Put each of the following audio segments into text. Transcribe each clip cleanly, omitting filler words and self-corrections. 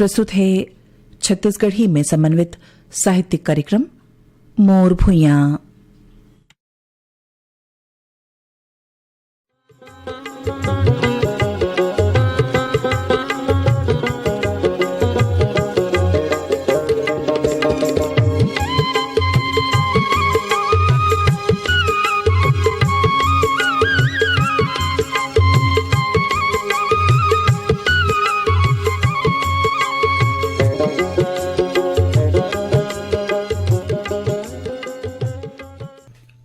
प्रस्तुत है छत्तीसगढ़ी में समन्वित साहित्यिक कार्यक्रम मोर भुइयां।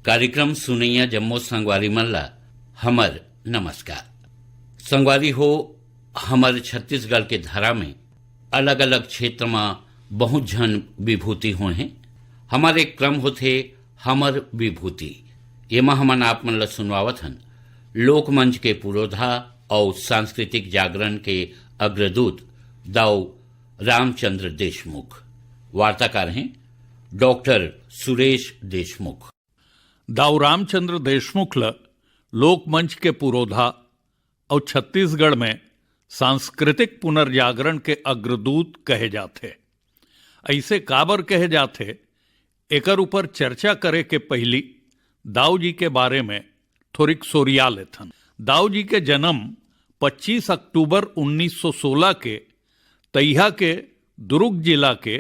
कार्यक्रम सुनैया जम्मो संगवारी मन ला हमर नमस्कार। संगवारी हो, हमर छत्तीसगढ़ के धारा में अलग अलग क्षेत्र में बहुत झन विभूति हुए हैं। हमारे क्रम होते हमर विभूति, एमा हमन आप मन ला सुनवावत हन लोकमंच के पुरोधा और सांस्कृतिक जागरण के अग्रदूत दाऊ रामचंद्र देशमुख। वार्ताकार हैं डॉक्टर सुरेश देशमुख। दाऊ रामचंद्र देशमुख ल लोकमंच के पुरोधा और छत्तीसगढ़ में सांस्कृतिक पुनर्जागरण के अग्रदूत कहे जाते। ऐसे काबर कहे जाते, एकर ऊपर चर्चा करे के पहली दाऊ जी के बारे में थोड़िक सोरिया लेथन। दाऊ जी के जन्म 25 अक्टूबर 1916 के तैहा के दुर्ग जिला के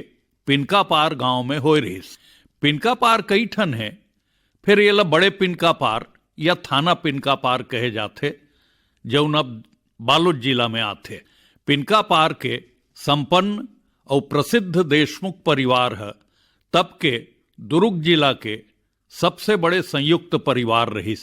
पिनकापार गांव में होए रहिस। पिनकापार कई ठन है, फिर ये ला बड़े पिनकापार या थाना पिनकापार कहे जाते, जौन अब बालोद जिला में आते। पिनकापार के संपन्न और प्रसिद्ध देशमुख परिवार है तब के दुर्ग जिला के सबसे बड़े संयुक्त परिवार रहिस।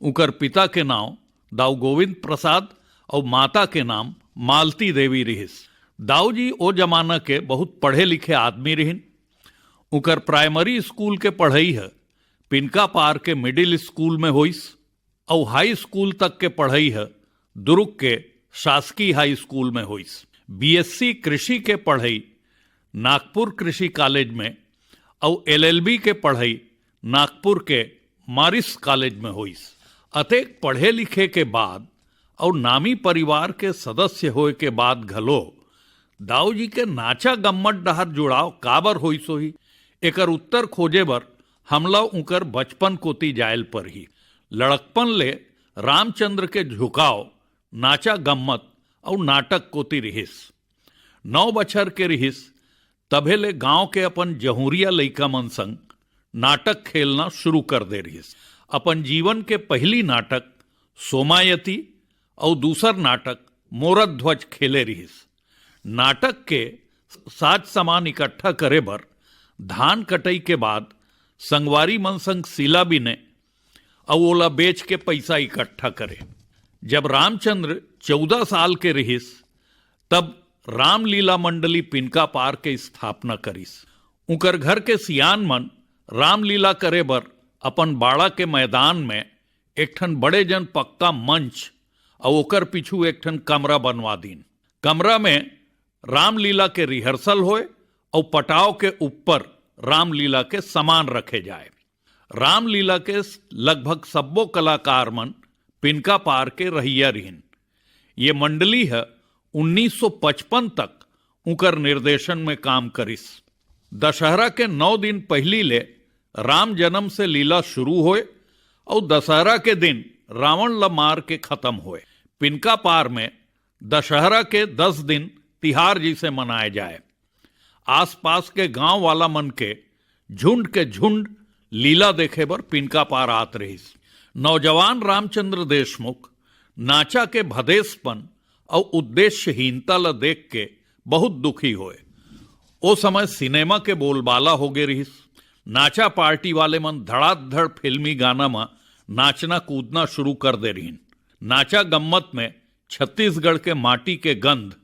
उनकर पिता के नाम दाऊ गोविंद प्रसाद और माता के नाम मालती देवी रहिस। दाऊ जी ओ जमाना के बहुत पढ़े लिखे आदमी रहिन। उनकर प्राइमरी स्कूल के पढ़ाई है पिनकापार के मिडिल स्कूल में होइस और हाई स्कूल तक के पढ़ाई है दुर्ग के शासकीय हाई स्कूल में होइस। बीएससी कृषि के पढ़ाई नागपुर कृषि कॉलेज में और एलएलबी के पढ़ाई नागपुर के मारिस कॉलेज में होइस। अतेक पढ़े लिखे के बाद और नामी परिवार के सदस्य होए के बाद घलो दाऊ जी के नाचा गम्मत डहर जुड़ाव काबर होइस होही, एकर उत्तर खोजे बर हमला उनकर बचपन कोती जायल पर ही। लड़कपन ले रामचंद्र के झुकाव नाचा गम्मत और नाटक कोती रहिस। 9 बछर के रहिस तभे ले गांव के अपन जहुरिया लइका मन संग नाटक खेलना शुरू कर दे रहिस। अपन जीवन के पहली नाटक सोमायती और दूसर नाटक मोरध्वज खेले रहिस। नाटक के साज सामान इकट्ठा करे बर धान कटई के बाद संगवारी मन संग सिला बिने और ओला बेच के पैसा इकट्ठा करे। जब रामचंद्र 14 साल के रहिस तब रामलीला मंडली पिनकापार के स्थापना करिस। उनकर घर के सियान मन रामलीला करे बर अपन बाड़ा के मैदान में एक ठन बड़े जन पक्का मंच और ओकर पीछू एक ठन कमरा बनवा दीन। कमरा में रामलीला के रिहर्सल होए और पटाव के ऊपर रामलीला के सामान रखे जाए। रामलीला के लगभग सब्बो कलाकार मन पिनकापार के रहिया रहिन। ये मंडली है 1955 तक उनकर निर्देशन में काम करिस। दशहरा के 9 दिन पहली ले राम जन्म से लीला शुरू होए और दशहरा के दिन रावण ला मार के खत्म होए। पिनकापार में दशहरा के 10 दिन तिहार जी से मनाए जाए। आसपास के गांव वाला मन के झुंड लीला देखे बर पिनकापार आत रहिस। नौजवान रामचंद्र देशमुख नाचा के भदेसपन और उद्देश्यहीनता ला देख के बहुत दुखी होए। ओ समय सिनेमा के बोलबाला हो गए रहिस। नाचा पार्टी वाले मन धड़ाधड़ फिल्मी गाना में नाचना कूदना शुरू कर दे रहीन। नाचा गम्मत में छत्तीसगढ़ के माटी के गंध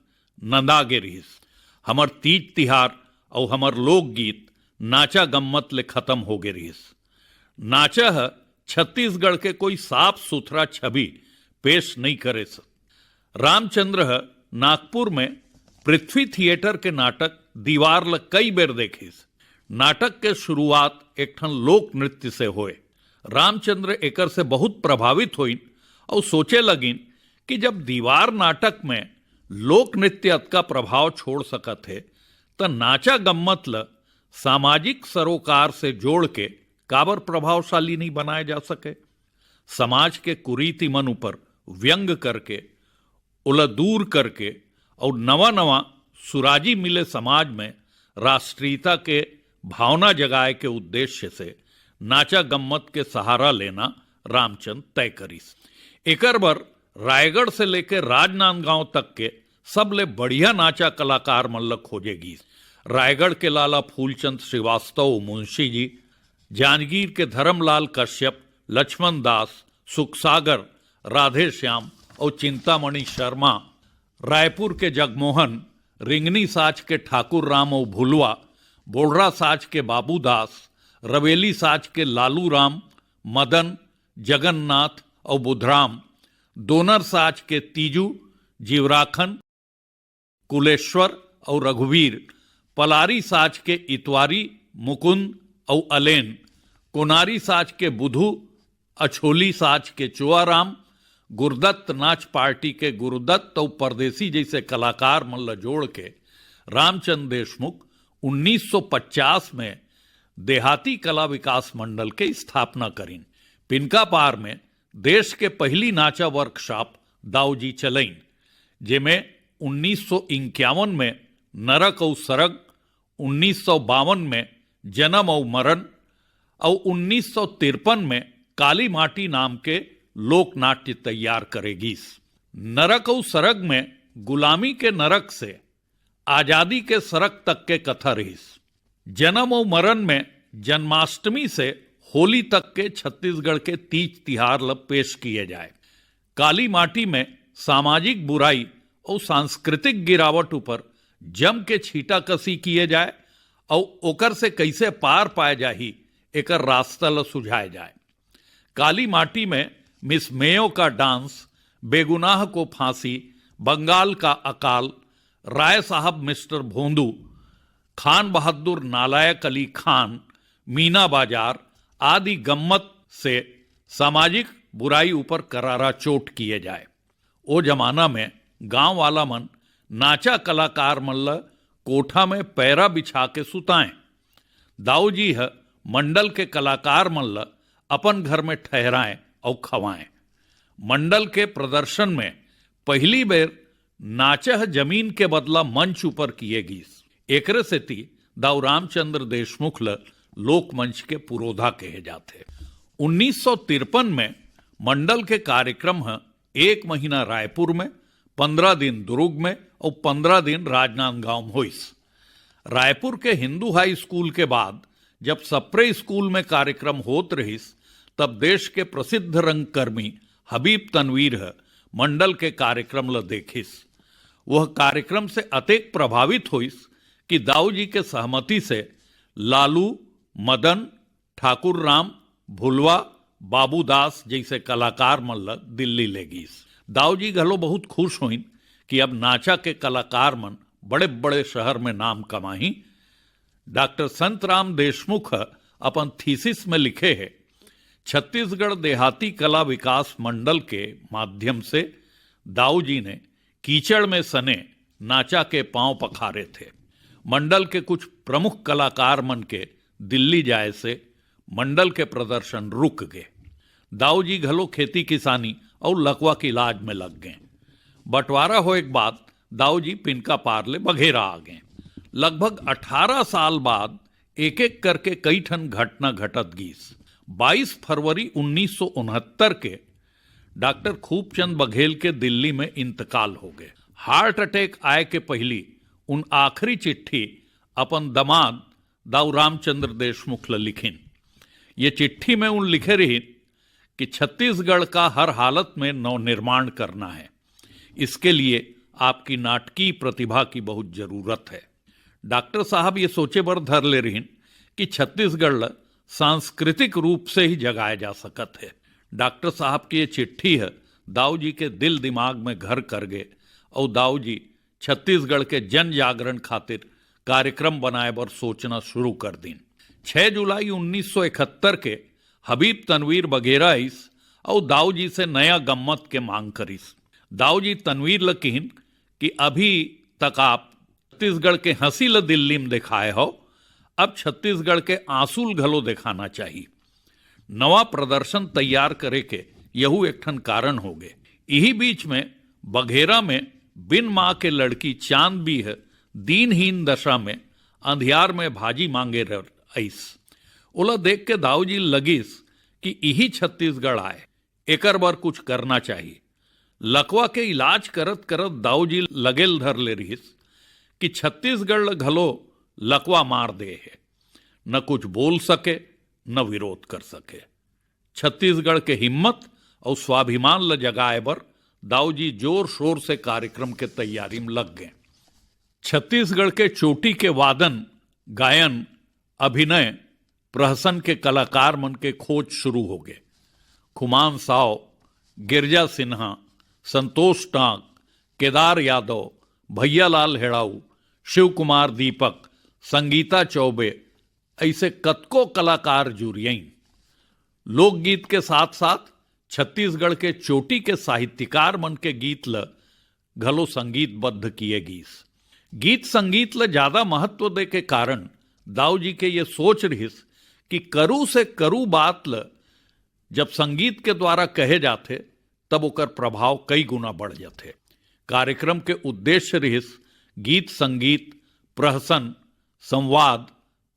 नंदा गे रहिस। हमर तीज तिहार और हमर लोकगीत नाचा गम्मत ले खत्म हो गए रहिस। नाचा है छत्तीसगढ़ के कोई साफ सुथरा छवि पेश नहीं करे। रामचंद्र है नागपुर में पृथ्वी थिएटर के नाटक दीवार ल कई बेर देखिस। नाटक के शुरुआत एक ठन लोक नृत्य से होए। रामचंद्र एकर से बहुत प्रभावित होइन और सोचे लगिन कि जब दीवार नाटक में लोक नृत्य का प्रभाव छोड़ सकत है तो नाचा गम्मत ल सामाजिक सरोकार से जोड़ के काबर प्रभावशाली नहीं बनाए जा सके। समाज के कुरीति मन ऊपर व्यंग करके उला दूर करके और नवा नवा सुराजी मिले समाज में राष्ट्रीयता के भावना जगाए के उद्देश्य से नाचा गम्मत के सहारा लेना रामचंद्र तय करीस। एकर बर रायगढ़ से लेकर राजनांदगांव तक के सबले बढ़िया नाचा कलाकार मन ल खोजेगी। रायगढ़ के लाला फूलचंद श्रीवास्तव मुंशी जी, जांजगीर के धर्मलाल कश्यप, लक्ष्मण दास, सुखसागर, राधे श्याम और चिंतामणि शर्मा, रायपुर के जगमोहन, रिंगनी साज के ठाकुर राम और भुलवा, बोढ़रा साज के बाबूदास, रवेली साज के लालू राम, मदन, जगन्नाथ और बुधराम, दोनर साज के तीजू, जीवराखन, कुलेश्वर और रघुवीर, पलारी साज के इतवारी, मुकुंद और अलेन, कोनारी साज के बुधू, अछोली साज के चुआराम, गुरुदत्त नाच पार्टी के गुरुदत्त और परदेसी जैसे कलाकार मन ल जोड़ के रामचंद्र देशमुख 1950 में देहाती कला विकास मंडल के स्थापना करीन। पिनका पार में देश के पहली नाचा वर्कशॉप दाऊजी चलईन, जेमें 1951 में नरक और सरग, 1952 में जन्म और मरण और 1953 में काली माटी नाम के लोक नाट्य तैयार करेगी। नरक और सरग में गुलामी के नरक से आजादी के सरक तक के कथा रही। जन्म और मरण में जन्माष्टमी से होली तक के छत्तीसगढ़ के तीज तिहार लब पेश किए जाए। काली माटी में सामाजिक बुराई और सांस्कृतिक गिरावट ऊपर जम के छीटा कसी किए जाए और ओकर से कैसे पार पाए जाही एकर रास्ता ल सुझाए जाए। काली माटी में मिस मेयो का डांस, बेगुनाह को फांसी, बंगाल का अकाल, राय साहब मिस्टर भोंदू, खान बहादुर नालायक अली खान, मीना बाजार आदि गम्मत से सामाजिक बुराई ऊपर करारा चोट किए जाए। ओ जमाना में गांव वाला मन नाचा कलाकार मन ल कोठा में पैरा बिछा के सुताएं। दाऊ जी ह मंडल के कलाकार मन ल अपन घर में ठहराएं और खवाएं। मंडल के प्रदर्शन में पहली बेर नाचह जमीन के बदला मंच ऊपर किए गीस। एकरे सेती दाऊ रामचंद्र देशमुख ल लोकमंच के पुरोधा कहे जाते। 1953 में मंडल के कार्यक्रम है 1 महीना रायपुर में, 15 दिन दुर्ग में और 15 दिन राजनांदगांव में हुईस। रायपुर के हिंदू हाई स्कूल के बाद जब सप्रे स्कूल में कार्यक्रम होत रहीस, तब देश के प्रसिद्ध रंगकर्मी हबीब तनवीर है मंडल के कार्यक्रम ल देखिस। वह कार्यक्रम से अतेक प्रभावित हुईस कि दाऊ जी के सहमति से लालू, मदन, ठाकुर राम, भुलवा, बाबूदास जैसे कलाकार मन ल दिल्ली ले गईस। दाऊ जी घलो बहुत खुश हुईन कि अब नाचा के कलाकार मन बड़े बड़े शहर में नाम कमाही। डॉक्टर संतराम देशमुख अपन थीसिस में लिखे है, छत्तीसगढ़ देहाती कला विकास मंडल के माध्यम से दाऊ जी ने कीचड़ में सने नाचा के पांव पखारे थे। मंडल के कुछ प्रमुख कलाकार मन के दिल्ली जाए से मंडल के प्रदर्शन रुक गए। दाऊ जी घलो खेती किसानी और लकवा की इलाज में लग गए। बंटवारा हो एक बाद दाऊ जी पिनका पार ले बघेरा आ गए। लगभग 18 साल बाद एक एक करके कई ठन घटना घटत गीस। 22 फरवरी 1969 के डॉक्टर खूबचंद बघेल के दिल्ली में इंतकाल हो गए। हार्ट अटैक आए के पहली उन आखिरी चिट्ठी अपन दमाद दाऊ रामचंद्र देशमुख ल लिखिन। ये चिट्ठी में उन लिखे रही कि छत्तीसगढ़ का हर हालत में नवनिर्माण करना है, इसके लिए आपकी नाटकीय प्रतिभा की बहुत जरूरत है। डॉक्टर साहब ये सोचे बर धर ले रही कि छत्तीसगढ़ सांस्कृतिक रूप से ही जगाया जा सकत है। डॉक्टर साहब की ये चिट्ठी है दाऊ जी के दिल दिमाग में घर कर गए और दाऊ जी छत्तीसगढ़ के जन जागरण खातिर कार्यक्रम बनाए बर सोचना शुरू कर दीन। 6 जुलाई 1971 के हबीब तनवीर बघेरा आइस और दाऊ जी से नया गम्मत के मांग करीस। दाऊ जी तनवीर ल कहिन कि अभी तक आप छत्तीसगढ़ के हसील दिल्ली में दिखाए हो, अब छत्तीसगढ़ के आंसूल घलो दिखाना चाहिए। नवा प्रदर्शन तैयार करे के यहू एक ठन कारण हो गए। यही बीच में बघेरा में बिन माँ के लड़की चांद भी है दीनहीन दशा में अंधियार में भाजी मांगे रईस। ओला देख के दाऊजी लगिस कि यही छत्तीसगढ़ आए, एकर बर कुछ करना चाहिए। लकवा के इलाज करत करत दाऊजी लगेल धर ले रहीस कि छत्तीसगढ़ घलो लकवा मार दे है, न कुछ बोल सके न विरोध कर सके। छत्तीसगढ़ के हिम्मत और स्वाभिमान ल जगाए बर दाऊजी जोर शोर से कार्यक्रम के तैयारी में लग गए। छत्तीसगढ़ के चोटी के वादन, गायन, अभिनय, प्रहसन के कलाकार मन के खोज शुरू हो गए। खुमान साव, गिरजा सिन्हा, संतोष टांक, केदार यादव, भैयालाल हेड़ाऊ, शिव कुमार दीपक, संगीता चौबे, ऐसे कतको कलाकार जुरियई। लोकगीत के साथ साथ छत्तीसगढ़ के चोटी के साहित्यकार मन के गीत ल घलो संगीतबद्ध किए गीस। गीत संगीत ल ज्यादा महत्व दे के कारण दाऊजी के ये सोच रहिस कि करू से करू बात ल जब संगीत के द्वारा कहे जाते तब ओकर प्रभाव कई गुना बढ़ जाते। कार्यक्रम के उद्देश्य रहिस गीत संगीत, प्रहसन, संवाद,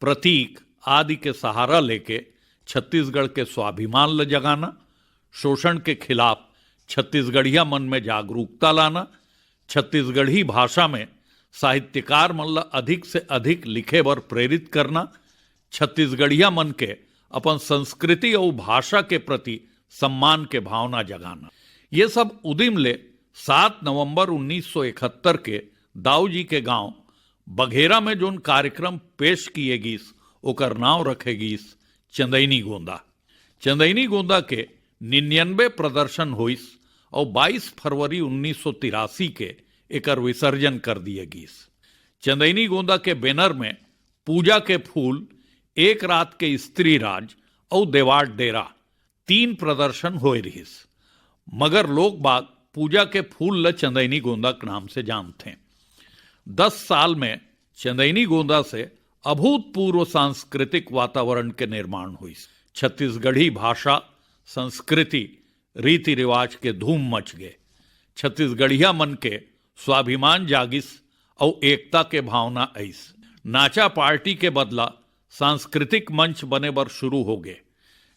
प्रतीक आदि के सहारा लेके छत्तीसगढ़ के स्वाभिमान ल जगाना, शोषण के खिलाफ छत्तीसगढ़िया मन में जागरूकता लाना, छत्तीसगढ़ी भाषा में साहित्यकार मन ल अधिक से अधिक लिखे बर प्रेरित करना, छत्तीसगढ़िया मन के अपन संस्कृति और भाषा के प्रति सम्मान के भावना जगाना। ये सब उदिम ले 7 नवंबर 1971 के दाऊजी के गांव बघेरा में जोन कार्यक्रम पेश किए गीस ओकर नाव रखे गीस चंदैनी गोंदा। चंदैनी गोंदा के 99 प्रदर्शन होइस और 22 फरवरी 1983 के एकर विसर्जन कर दिए गीस। चंदैनी गोंदा के बैनर में पूजा के फूल, एक रात के स्त्री राज और देवाड़ डेरा 3 प्रदर्शन होए रहीस, मगर लोग बाग पूजा के फूल ल चंदैनी गोंदा के नाम से जानते हैं। 10 साल में चंदैनी गोंदा से अभूतपूर्व सांस्कृतिक वातावरण के निर्माण हुई। छत्तीसगढ़ी भाषा, संस्कृति, रीति रिवाज के धूम मच गए। छत्तीसगढ़िया मन के स्वाभिमान जागिस और एकता के भावना ऐस। नाचा पार्टी के बदला सांस्कृतिक मंच बने बर शुरू हो गए,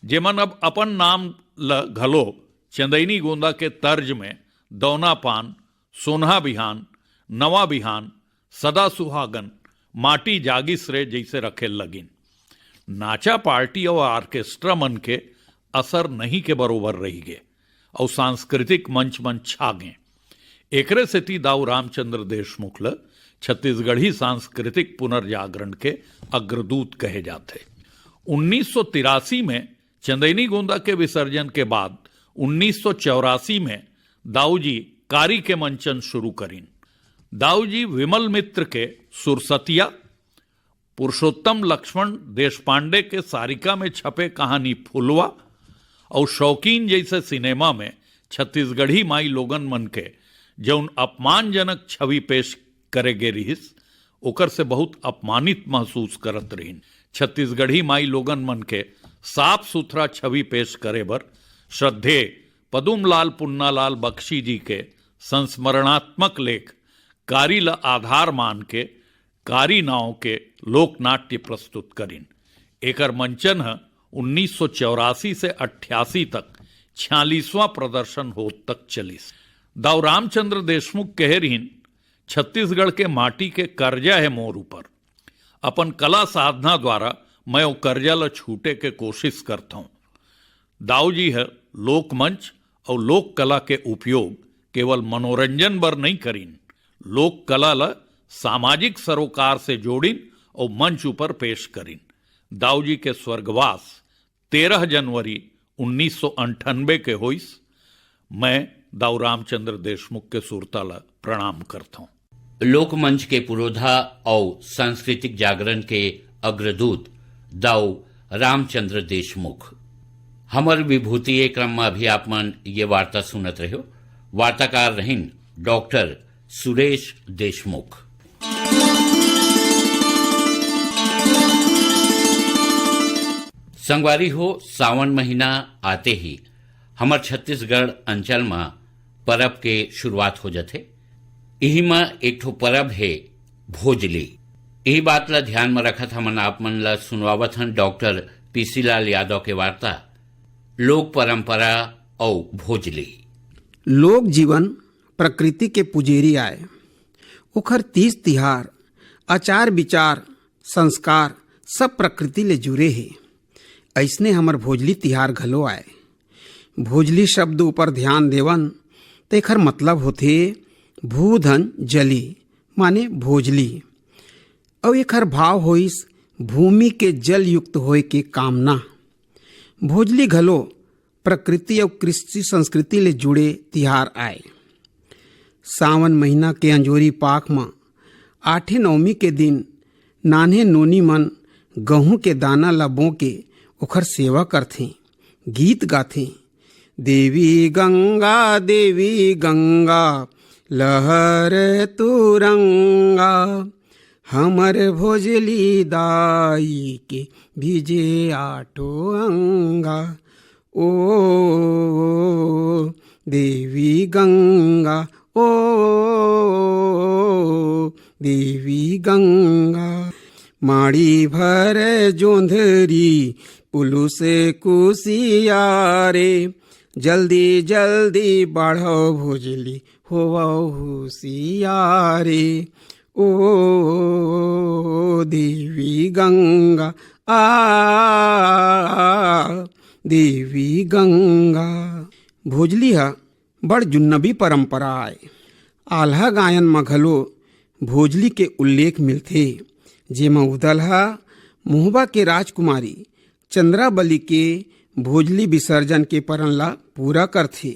जेमन अब अपन नाम ल घलो चंदैनी गोंदा के तर्ज में दौना पान, सोनहा बिहान, नवा बिहान, सदा सुहागन, माटी जागिस रे जैसे रखे लगिन। नाचा पार्टी और ऑर्केस्ट्रा मन के असर नहीं के बरोबर रही गए और सांस्कृतिक मंच मन छा गए। एकरे सेती दाऊ रामचंद्र देशमुख ल छत्तीसगढ़ी सांस्कृतिक पुनर्जागरण के अग्रदूत कहे जाते। 1983 में चंदैनी गोंदा के विसर्जन के बाद 1984 में दाऊजी कारी के मंचन शुरू करीन। दाऊजी विमल मित्र के सुरसतिया, पुरुषोत्तम लक्ष्मण देशपांडे के सारिका में छपे कहानी फुलवा और शौकीन जैसे सिनेमा में छत्तीसगढ़ी माई लोगन मन के जौन अपमानजनक छवि पेश करे गे रहीस ओकर से बहुत अपमानित महसूस करत रहीन। छत्तीसगढ़ी माई लोगन मन के साफ सुथरा छवि पेश करे बर श्रद्धेय पदुमलाल पुन्नालाल बख्शी जी के संस्मरणात्मक लेख कारी ल आधार मान के कारी नाव के लोकनाट्य प्रस्तुत करीन। एकर मंचन 1984 से 88 तक 46वां प्रदर्शन होत तक चलिस। दाऊ रामचंद्र देशमुख कह रहीन, छत्तीसगढ़ के माटी के कर्जा है मोर ऊपर। अपन कला साधना द्वारा मैं वो कर्जा ल छूटे के कोशिश करता हूँ। दाऊजी है लोकमंच और लोक कला के उपयोग केवल मनोरंजन बर नहीं करीन, लोक कला ल सामाजिक सरोकार से जोड़िन और मंच ऊपर पेश करीन। दाऊजी के स्वर्गवास 13 जनवरी 1998 के होइस। मैं दाऊ रामचंद्र देशमुख के सुरता ल प्रणाम करता हूँ। लोकमंच के पुरोधा और सांस्कृतिक जागरण के अग्रदूत दाऊ रामचंद्र देशमुख। हमर विभूति क्रम में अभी आप मन ये वार्ता सुनत रहो। वार्ताकार रहीन डॉक्टर सुरेश देशमुख। संगवारी हो, सावन महीना आते ही हमर छत्तीसगढ़ अंचल में परब के शुरुआत हो जाते। यही में एक ठो परब है भोजली। यही बात ला ध्यान में रखत हमन आप मन ला सुनवावत हन डॉक्टर पीसी लाल यादव के वार्ता लोक परंपरा और भोजली। लोक जीवन प्रकृति के पुजेरी आए, ओखर तीज तिहार आचार विचार संस्कार सब प्रकृति ले जुड़े है। ऐसने हमर भोजली तिहार घलो आए। भोजली शब्द ऊपर ध्यान देवन तो एखर मतलब होथे भूधन जली माने भोजली, और एखर भाव होइस भूमि के जल युक्त होए के कामना। भोजली घलो प्रकृति और कृषि संस्कृति ले जुड़े तिहार आए। सावन महीना के अंजोरी पाख में आठे नवमी के दिन नान्हे नोनी मन गहूं के दाना ला बो के ओखर सेवा करथे, गीत गाथे। देवी गंगा लहर तुरंगा, हमर भोजली दाई के भिजे आठो अंगा। ओ देवी गंगा, ओ देवी गंगा, माड़ी भर जोंधरी पुलु से कुसियारे, जल्दी जल्दी बढ़ो भोजली होवा होशियारे। ओ देवी गंगा आ देवी गंगा। भोजली हा बड़ जुन्नबी परंपरा आए। आल्हा गायन में घलो भोजली के उल्लेख मिलथे, जेमा उदलहा मोहबा के राजकुमारी चंद्राबली के भोजली विसर्जन के परन ला पूरा करथे।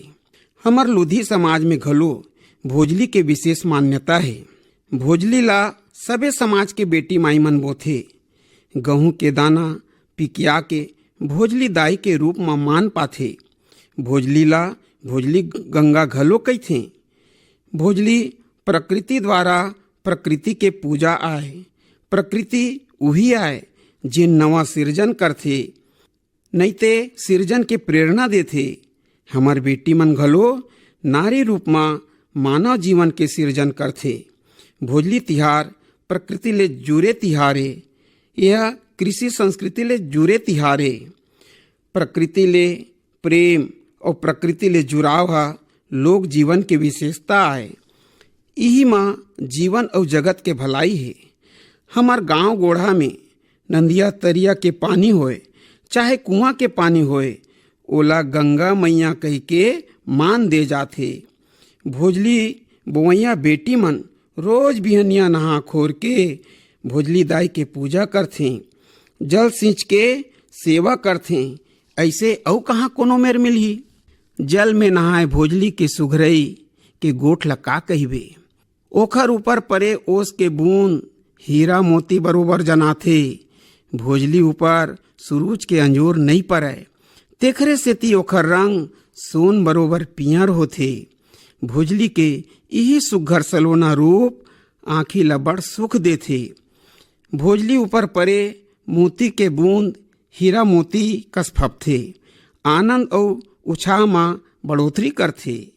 हमर लुधी समाज में घलो भोजली के विशेष मान्यता है। भोजली ला सबे समाज के बेटी माई मन बोथे। गहूं के दाना पिकिया के भोजली दाई के रूप में मान पाथे। भोजली ला भोजली गंगा घलो कहथे। भोजली प्रकृति द्वारा प्रकृति के पूजा आए। प्रकृति उही आए जे नवा सिरजन करथे, नहीं ते सिरजन के प्रेरणा देथे। हमर बेटी मन घलो नारी रूप में मानव जीवन के सिरजन करथे। भोजली तिहार प्रकृति ले जुड़े तिहारे, यह कृषि संस्कृति ले जुड़े तिहारे। प्रकृति ले प्रेम और प्रकृति ले जुड़ाव हा लोक जीवन के विशेषता है। यही माँ जीवन और जगत के भलाई है। हमार गांव गोढ़ा में नंदिया तरिया के पानी होए चाहे कुआं के पानी होए, ओला गंगा मैया कह के मान दे जाथे। भोजली बोवैया बेटी मन रोज बिहनिया नहा खोर के भोजली दाई के पूजा करथे, जल सींच के सेवा करथे। ऐसे औ कहाँ कोनो मेर मिलही। जल में नहाए भोजली के सुघरई के गोठ ला का कहिबे। ओखर ऊपर परे ओस के बूंद हीरा मोती बरोबर जनाथे। भोजली ऊपर सूरज के अंजोर नहीं पड़े, तेखरे सेती ओखर रंग सोन बरोबर पियर होथे। भोजली के यही सुघर सलोना रूप आँखी ला बड़ सुख देथे। भोजली ऊपर परे मोती के बूंद हीरा मोती कस फपथे, आनंद और उत्साह में बढ़ोतरी करथे।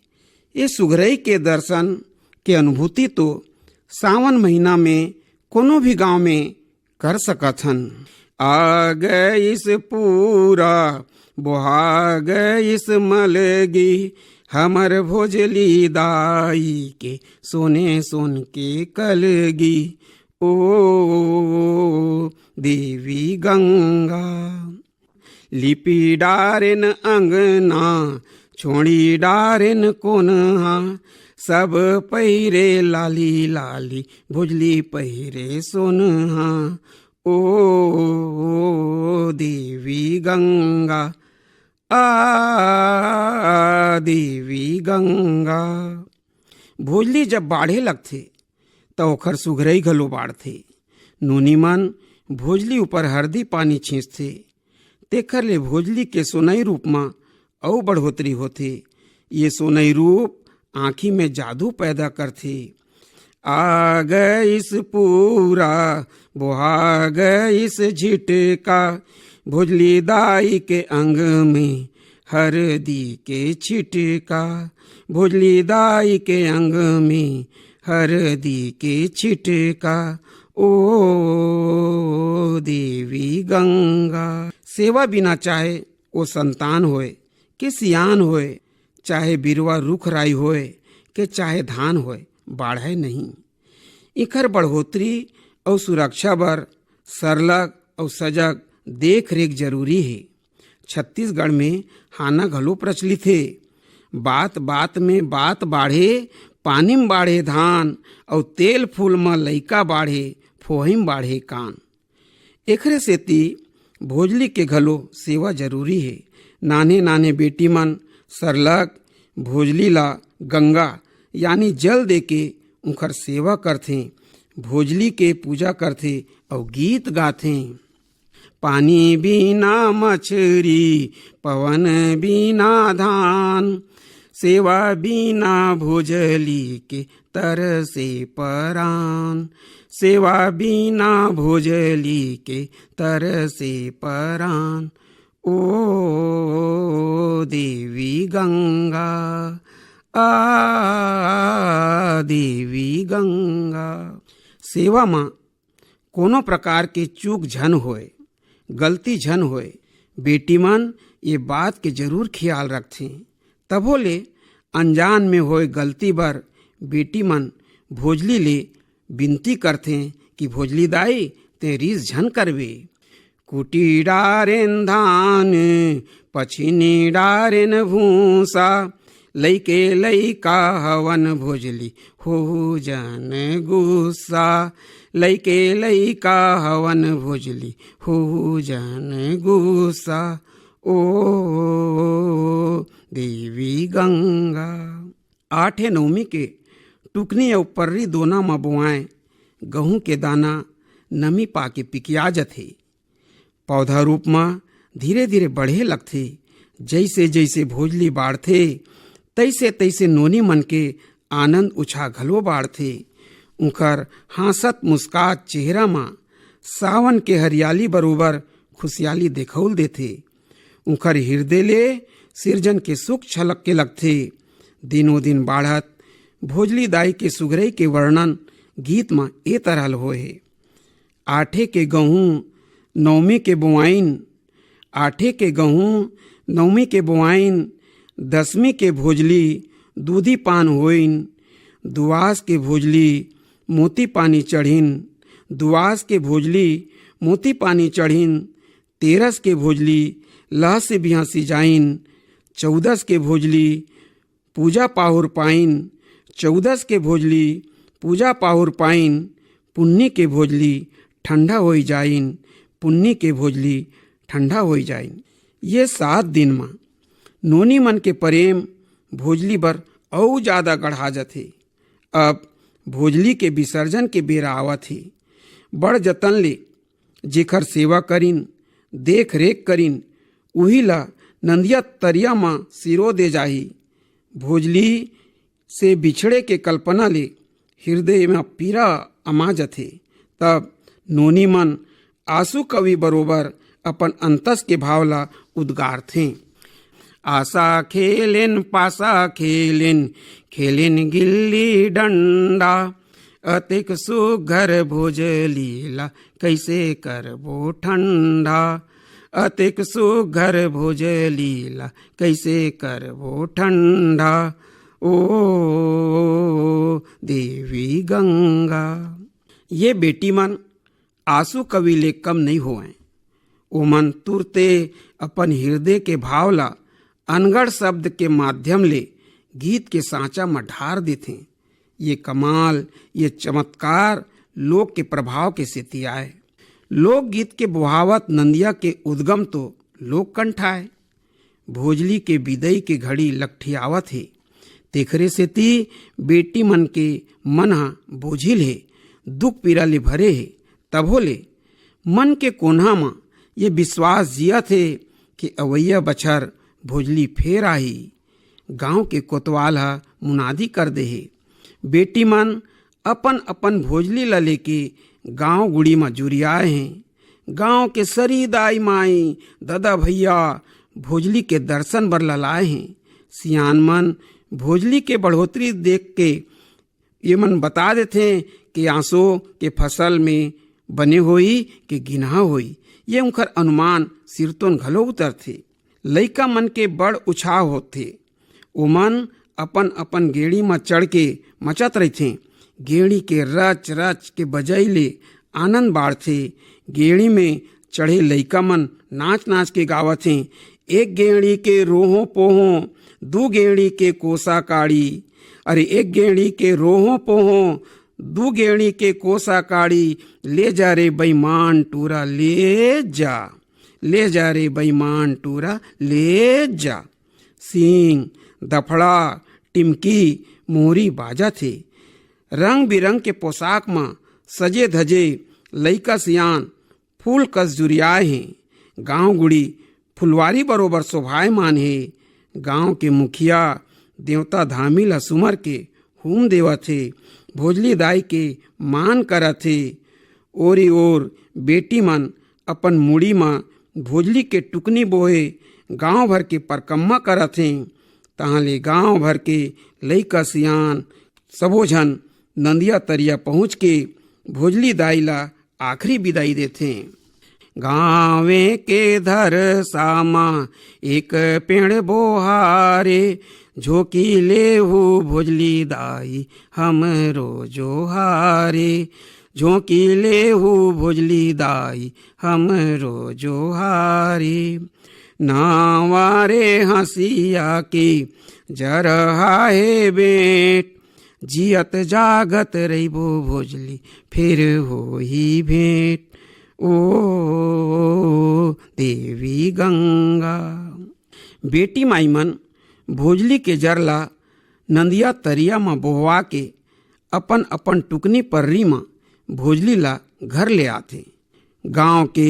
ये सुघरई के दर्शन के अनुभूति तो सावन महीना में कोनो भी गांव में कर सकथन। आ गइस पूरा बोहा गइस मलगी, हमर भोजली दाई के सोने सोन के कलगी। ओ देवी गंगा, लिपि डारेन अंगना छोड़ी डारेन कोनहा, सब पहिरे लाली लाली भोजली पहिरे सोनहा। ओ देवी गंगा आ देवी गंगा। भोजली जब बाढ़े लगथे तो ओखर सुघरई घलो बाढ़थे। नूनी मन भोजली ऊपर हरदी पानी छींचथे, तेखर ले भोजली के सोनई रूप में अउ बढ़ोतरी होथे। ये सोनई रूप आँखी में जादू पैदा करथे। आ गइस पूरा बुहा गइस झिटका, भोजली दाई के अंग में हरदी के छिटका, भोजली दाई के अंग में हरदी के छिटका। ओ देवी गंगा। सेवा बिना चाहे वो संतान होए कि सियान होए, चाहे बिरवा रुख राई होए कि चाहे धान होए, बाढ़े नहीं। इखर बढ़ोतरी और सुरक्षा बर सरलग और सजग देख रेख जरूरी है। छत्तीसगढ़ में हाना घलो प्रचलित है। बात बात में बात बाढ़े, पानी में बाढ़े धान, और तेल फूल में लइका बाढ़े, फोहिम बाढ़े कान। एकरे सेती भोजली के घलो सेवा जरूरी है। नाने नाने बेटी मन सरलग भोजली ला गंगा यानी जल दे के उनकर सेवा करथे, भोजली के पूजा करथे और गीत गाथे। पानी बिना मछरी, पवन बिना धान, सेवा बिना भोजली के तरसे परान, सेवा बिना भोजली के तरसे परान। ओ देवी गंगा, आ देवी गंगा। सेवा मां कोनो प्रकार के चूक झन होए, गलती झन होए, बेटी मन ये बात के जरूर ख्याल रखथे। तभो ले अनजान में होए गलती बर बेटी मन भोजली ले विनती करथे कि भोजली दाई ते रीस झन करवे। कुटी डारेन धान, पछिनी डारेन भूसा, लइके लइका हवन भोजली हो जन गुस्सा, लइके लइका हवन भोजली हो जन गुस्सा। ओ देवी गंगा। आठे नवमी के टुकनी और पर्री दोना म बोआएं गहूं के दाना नमी पाके पिकिया जथे। पौधा रूप में धीरे धीरे बढ़े लगथे। जैसे जैसे भोजली बाढ़थे तैसे तैसे नोनी मन के आनंद उछा घलो बाढ़थे। उनकर हासत मुस्कात चेहरा मां सावन के हरियाली बरोबर खुशहाली देखौल देथे। उनकर हृदय ले सिरजन के सुख छलक के लगथे। दिनों दिन बाढ़त भोजली दाई के सुगरई के वर्णन गीत में ए तरह होए। आठे के गहूँ नवमी के बोआइन, आठे के गहूँ नवमी के बोआइन, दसवीं के भोजली दूधी पान होइन, दुआस के भोजली मोती पानी चढ़िन, दुआस के भोजली मोती पानी चढ़िन, तेरस के भोजली लह से बिहासी जाइन, चौदस के भोजली पूजा पाहुर पाइन, चौदस के भोजली पूजा पाहुर पाइन, पुन्नी के भोजली ठंडा होई जाइन, पुन्नी के भोजली ठंडा होई जाइन। ये 7 दिन में नोनी मन के प्रेम भोजली बर और ज़्यादा गढ़ा जथे। अब भोजली के विसर्जन के बेरा आवत हे। बड़ जतन ले जेखर सेवा करिन, देख रेख करिन, उही ला नंदिया तरिया मां सिरो दे जाही। भोजली से बिछड़े के कल्पना ले हृदय में पीरा अमा जथे। तब नोनी मन आंसू कवि बरोबर अपन अंतस के भावला उद्गारथे। आशा खेलेन पासा खेलेन, खेलेन गिल्ली डंडा, अतिक सुघर भोजलीला कैसे करबो ठंडा, अतिक सुघर भोजलीला कैसे करबो ठंडा। ओ देवी गंगा। ये बेटी मन आंसू कवि ले कम नहीं होए। ओ मन तुरते अपन हृदय के भावला अनगढ़ शब्द के माध्यम ले गीत के सांचा में ढार देथे। ये कमाल, ये चमत्कार लोक के प्रभाव के सेती आए। लोकगीत के बुहावत नंदिया के उद्गम तो लोक कंठाए। भोजली के विदई के घड़ी लखठियावत है। तेखरे सेती बेटी मन के मन हा बोझिल है, दुख पीड़ा ले भरे है। तभो ले मन के कोन्हा में ये विश्वास जिया थे कि अवैया बछर भोजली फेर आही। गांव के कोतवाल हा मुनादी कर दे है। बेटी मन अपन अपन भोजली ला लेके गांव गुड़ी में जुरियाए हैं। गांव के सरी दाई माई दादा भैया भोजली के दर्शन बर लाए हैं। सियान मन भोजली के बढ़ोतरी देख के ये मन बता देते कि आंसू के फसल में बने होई कि गिनहा होई। ये उनकर अनुमान सिरतोन घलो उतर थे। लइका मन के बड़ उछाह होते। ओमन अपन अपन गेड़ी में चढ़ के मचत रहते। गेड़ी के रच रच के बजाई ले आनंद बाढ़ते। गेड़ी में चढ़े लइका मन नाच नाच के गावत हैं। एक गेड़ी के रोहों पोहों, दू गेड़ी के कोसा काड़ी। अरे एक गेड़ी के रोहों पोहों, दू गेड़ी के कोसा काड़ी। ले जा रे बेईमान टूरा ले जा, ले जा रे बेईमान टूरा ले जा। सींग, दफड़ा, टिमकी, मोरी बाजा थे। रंग बिरंग के पोशाक में सजे धजे लइका सियान फूल कस जुरियाए हैं। गांव गुड़ी फुलवारी बरोबर शोभायमान है। गांव के मुखिया देवता धामी ला सुमर के हुम देवा थे। भोजली दाई के मान करा थे। ओरी ओर बेटी मन अपन मुड़ी में भोजली के टुकनी बोए गांव भर के परकम्मा करा थे। तहाँ ले गांव भर के लइका सियान सबो झन नंदिया तरिया पहुँच के भोजली दाई ला आखिरी विदाई देते। गाँवे के धर सामा एक पेड़ बोहारे, झोंकी लेहू भोजली दाई हमरो जोहारे। झोंकी लेहू भोजली दाई हमरो जोहारे। नावारे हंसिया के जरहाए बेट, जियत जागत रहिबो भोजली फिर होही भेंट। ओ देवी गंगा। बेटी माई मन भोजली के जरला नंदिया तरिया में बोहवा के अपन अपन टुकनी पर्री में भोजली ला घर ले आथे। गांव के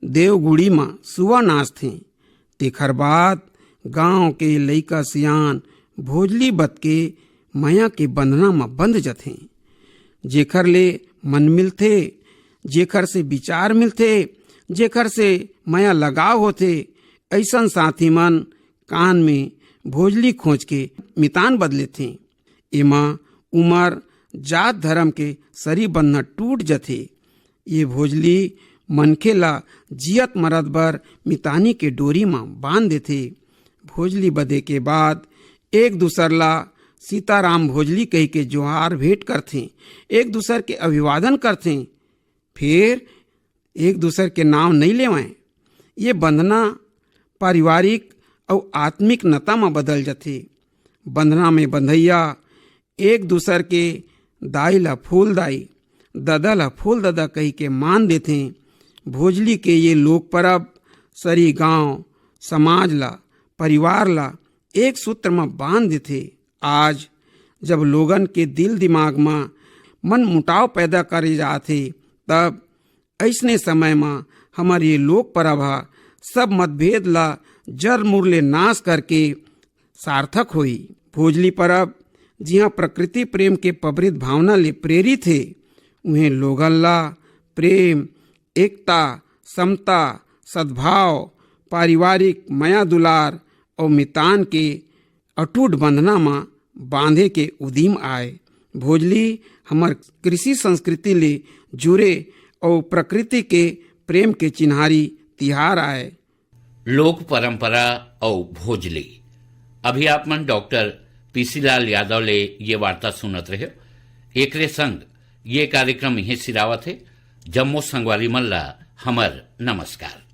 देवगुड़ी में सुआ नाचथे। तेखर बाद गांव के लइका सियान भोजली बत के माया के बंधना में बंध जथे। जेखर ले मन मिलथे, जेखर से विचार मिलथे, जेखर से माया लगाव होथे, ऐसन साथी मन कान में भोजली खोज के मितान बदले थे। एमा उमर जात धर्म के सरी बंधना टूट जथे। ये भोजली मनखे ला जियत मरद बर मितानी के डोरी में बांध देथे। भोजली बदे के बाद एक दूसर ला सीताराम भोजली कह के जोहार भेंट करथे। एक दूसर के अभिवादन करथे। फिर एक दूसर के नाम नहीं लेवाएं। ये बंधना पारिवारिक और आत्मिक नता में बदल जाथे। बंधना में बंधैया एक दूसर के दाई ला फूल दाई, दादा ला फूल दादा कही के मान देथे। भोजली के ये लोक परब सरी गांव समाज ला परिवार ला एक सूत्र में बांध देथे। आज जब लोगन के दिल दिमाग में मन मुटाव पैदा करे जाथे, तब ऐसने समय में हमारे ये लोक परब सब मतभेद ला जर मुरले नाश करके सार्थक होई। भोजली परब जिहाँ प्रकृति प्रेम के पबरित भावना ले प्रेरित है, उन्हें लोगन ला प्रेम, एकता, समता, सद्भाव, पारिवारिक माया दुलार और मितान के अटूट बंधना में बांधे के उदीम आए। भोजली हमार कृषि संस्कृति ले जुड़े और प्रकृति के प्रेम के चिन्हारी तिहार आए। लोक परंपरा और भोजली। अभी आप मन डॉक्टर पीसीलाल यादव ले ये वार्ता सुनत रहे। एकरे संग ये कार्यक्रम यही सिरावत है। जम्मू संगवारी मल्ला हमर नमस्कार।